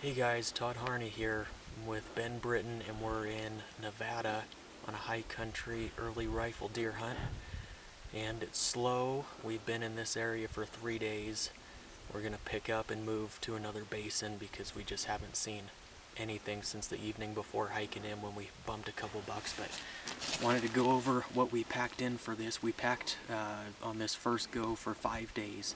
Hey guys, Todd Harney here with Ben Britton, and we're in Nevada on a high country early rifle deer hunt. And it's slow. We've been in this area for 3 days. We're gonna pick up and move to another basin because we just haven't seen anything since the evening before hiking in when we bumped a couple bucks. But wanted to go over what we packed in for this. We packed on this first go for 5 days.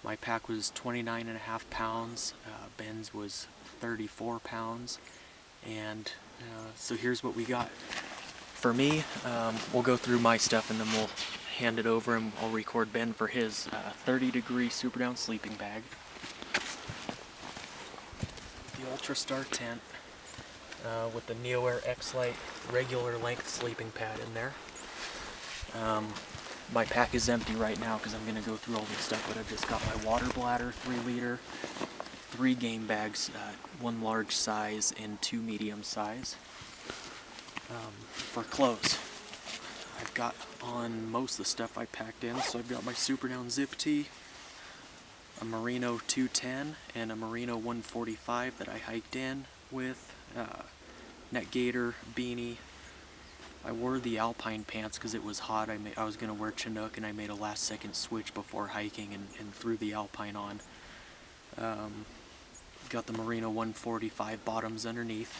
My pack was 29.5 pounds, Ben's was 34 pounds, and so here's what we got. For me, we'll go through my stuff and then we'll hand it over and I'll record Ben for his 30-degree super down sleeping bag. The Ultra Star tent with the NeoAir XLite regular length sleeping pad in there. My pack is empty right now because I'm going to go through all this stuff, but I've just got my water bladder, 3 liter, 3 game bags, 1 large size and 2 medium size. For clothes, I've got on most of the stuff I packed in, so I've got my super down zip tee, a Merino 210 and a Merino 145 that I hiked in with, neck gaiter, beanie. I wore the Alpine Pants because it was hot. I was going to wear Chinook, and I made a last second switch before hiking and threw the Alpine on. Got the Merino 145 bottoms underneath.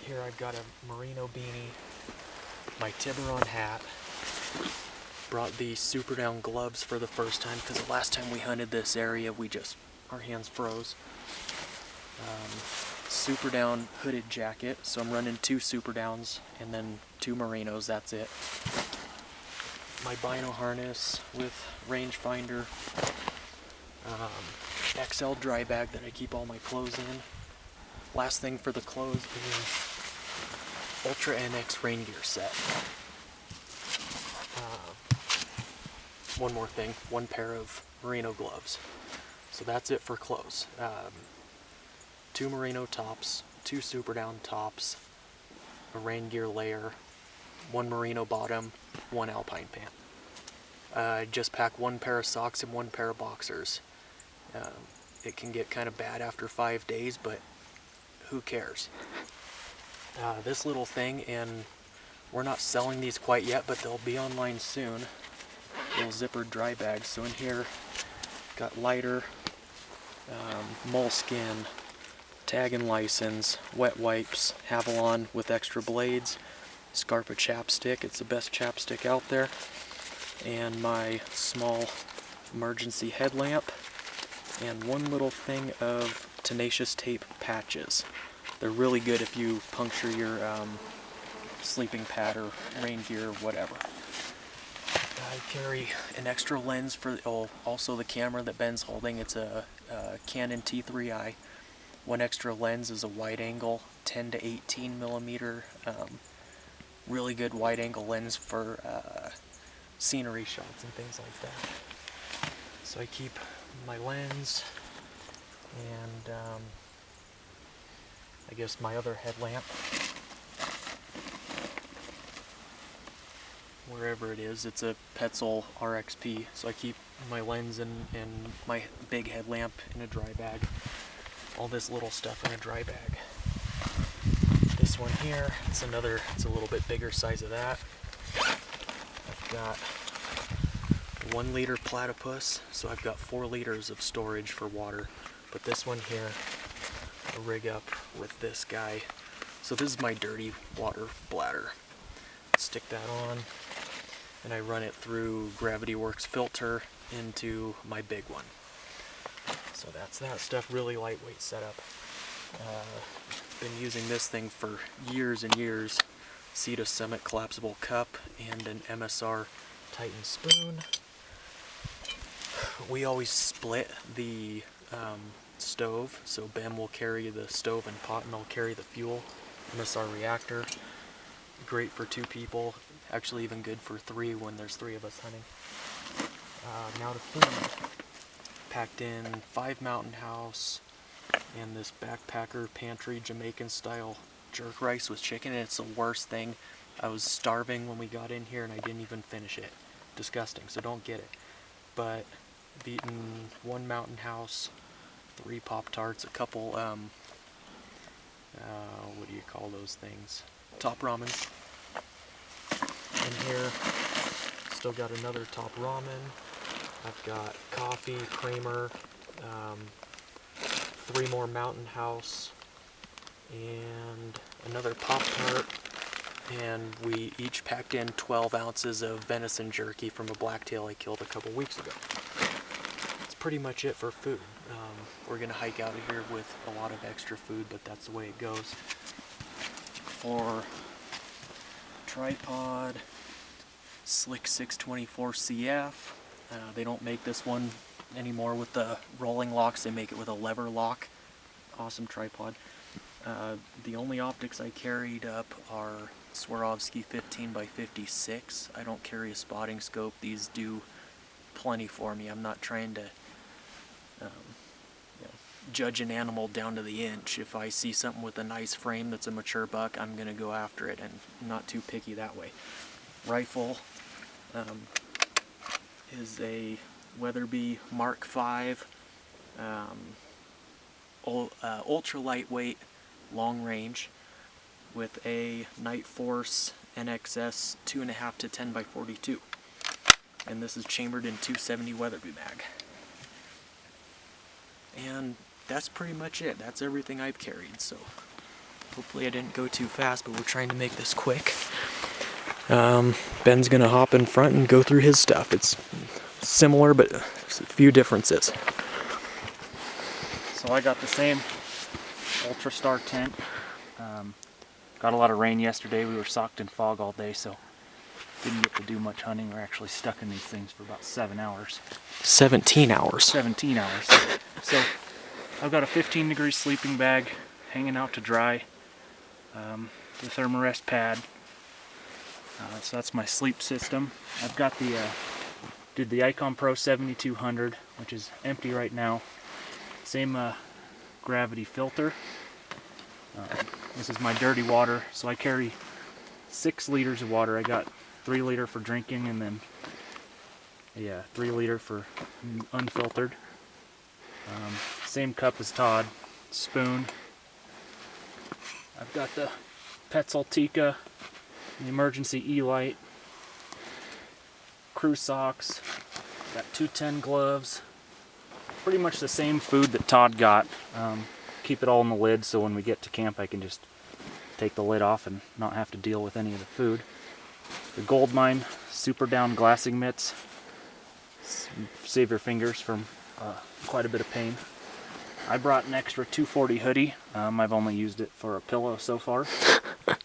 Here I've got a Merino beanie, my Tiburon hat. Brought the super down gloves for the first time because the last time we hunted this area our hands froze. Super down hooded jacket, so I'm running 2 super downs and then 2 Merinos, that's it. My Bino harness with rangefinder, XL dry bag that I keep all my clothes in. Last thing for the clothes is Ultra NX rain gear set. One more thing, 1 pair of Merino gloves. So that's it for clothes. 2 Merino tops, 2 super down tops, a rain gear layer, 1 Merino bottom, 1 Alpine pant. I just pack 1 pair of socks and 1 pair of boxers. It can get kind of bad after 5 days, but who cares? This little thing, and we're not selling these quite yet, but they'll be online soon. Little zippered dry bags. So in here, got lighter, moleskin, tag and license, wet wipes, Havalon with extra blades, Scarpa Chapstick, it's the best chapstick out there, and my small emergency headlamp, and 1 little thing of Tenacious Tape patches. They're really good if you puncture your sleeping pad or rain gear or whatever. I carry an extra lens for also the camera that Ben's holding. It's a Canon T3i. 1 extra lens is a wide angle 10 to 18 millimeter, really good wide angle lens for scenery shots and things like that. So I keep my lens and I guess my other headlamp, wherever it is. It's a Petzl RXP, so I keep my lens and my big headlamp in a dry bag. All this little stuff in a dry bag. This one here, it's a little bit bigger size of that. I've got 1 liter Platypus, so I've got 4 liters of storage for water. But this one here, I rig up with this guy. So this is my dirty water bladder. Stick that on, and I run it through Gravity Works filter into my big one. So that's that stuff, really lightweight setup. Been using this thing for years and years. Cedar Summit collapsible cup and an MSR Titan spoon. We always split the stove, so Ben will carry the stove and pot and I'll carry the fuel. MSR reactor, great for 2 people, actually even good for 3 when there's 3 of us hunting. Now to food. Packed in 5 Mountain House and this backpacker pantry Jamaican style jerk rice with chicken, and it's the worst thing. I was starving when we got in here and I didn't even finish it. Disgusting, so don't get it. But I've eaten 1 Mountain House, 3 Pop-Tarts, a couple, what do you call those things? Top ramens. In here, still got another top ramen. I've got coffee, creamer, 3 more Mountain House, and another Pop-Tart. And we each packed in 12 ounces of venison jerky from a blacktail I killed a couple weeks ago. That's pretty much it for food. We're gonna hike out of here with a lot of extra food, but that's the way it goes. For tripod, Slick 624 CF. They don't make this one anymore with the rolling locks, they make it with a lever lock. Awesome tripod. The only optics I carried up are Swarovski 15x56. I don't carry a spotting scope. These do plenty for me. I'm not trying to judge an animal down to the inch. If I see something with a nice frame that's a mature buck, I'm going to go after it, and I'm not too picky that way. Rifle is a Weatherby Mark V, ultra lightweight, long range, with a Night Force NXS 2.5 to 10x42, and this is chambered in 270 Weatherby mag. And that's pretty much it. That's everything I've carried. So hopefully I didn't go too fast, but we're trying to make this quick. Ben's gonna hop in front and go through his stuff. It's similar, but there's a few differences. So I got the same Ultra Star tent. Got a lot of rain yesterday. We were socked in fog all day, so didn't get to do much hunting. We're actually stuck in these things for about 7 hours. 17 hours. 17 hours. So I've got a 15-degree sleeping bag hanging out to dry. The Therm-a-rest pad. So that's my sleep system. I've got did the Icon Pro 7200, which is empty right now. Same gravity filter. This is my dirty water, so I carry 6 liters of water. I got 3 liter for drinking, and then 3 liter for unfiltered. Same cup as Todd. Spoon. I've got the Petzl Tikka, the emergency e+LITE, crew socks, got 210 gloves. Pretty much the same food that Todd got. Keep it all in the lid, so when we get to camp I can just take the lid off and not have to deal with any of the food. The Goldmine super down glassing mitts. Save your fingers from quite a bit of pain. I brought an extra 240 hoodie. I've only used it for a pillow so far. But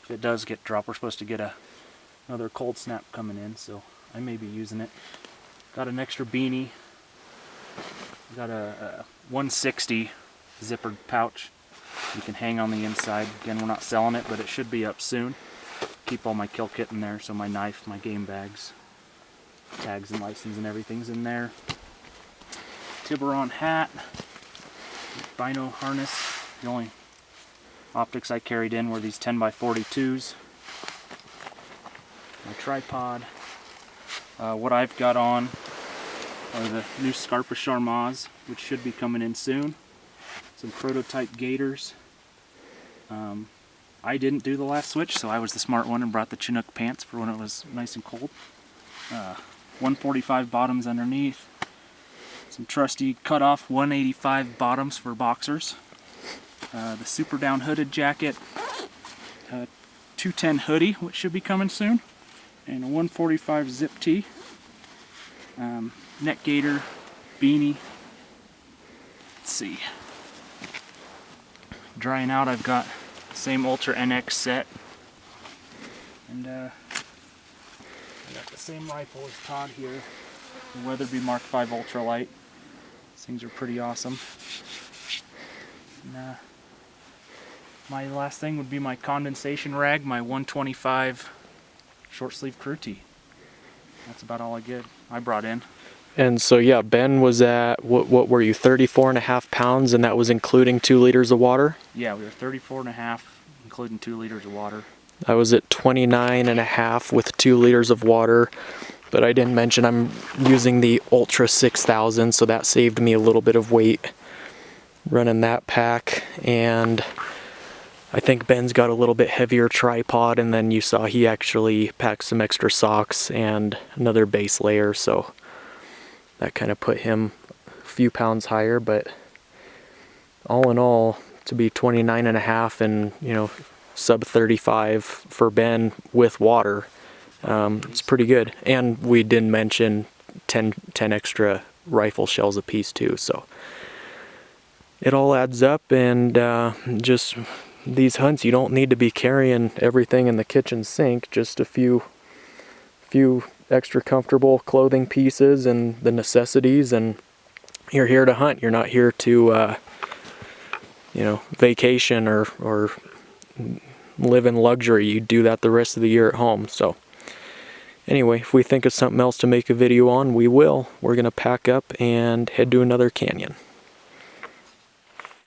if it does get dropped, we're supposed to get another cold snap coming in, so I may be using it. Got an extra beanie. Got a 160 zippered pouch you can hang on the inside. Again, we're not selling it, but it should be up soon. Keep all my kill kit in there, so my knife, my game bags, tags and license and everything's in there. Tiburon hat, Bino harness. The only optics I carried in were these 10x42s. My tripod. What I've got on are the new Scarpa Charmoz, which should be coming in soon. Some prototype Gaiters. I didn't do the last switch, so I was the smart one and brought the Chinook pants for when it was nice and cold. 145 bottoms underneath. Some trusty cut-off 185 bottoms for boxers. The super down hooded jacket. 210 hoodie, which should be coming soon. And a 145 zip tee. Neck gaiter, beanie. Let's see. Drying out, I've got the same Ultra NX set. And I got the same rifle as Todd here. The Weatherby Mark V Ultralight. These things are pretty awesome. And, my last thing would be my condensation rag, my 125 short sleeve crew tee. That's about all I brought in. And so yeah, Ben was at, what were you, 34.5 pounds, and that was including 2 liters of water? Yeah, we were 34.5, including 2 liters of water. I was at 29.5 with 2 liters of water, but I didn't mention I'm using the Ultra 6000, so that saved me a little bit of weight. running that pack, and I think Ben's got a little bit heavier tripod, and then you saw he actually packed some extra socks and another base layer, so that kind of put him a few pounds higher. But all in all, to be 29.5 and, you know, sub 35 for Ben with water, it's pretty good. And we didn't mention 10 extra rifle shells a piece too, so it all adds up. And just these hunts, you don't need to be carrying everything in the kitchen sink, just a few extra comfortable clothing pieces and the necessities, and you're here to hunt. You're not here to you know, vacation or live in luxury. You do that the rest of the year at home. So anyway, if we think of something else to make a video on, we will. We're gonna pack up and head to another canyon.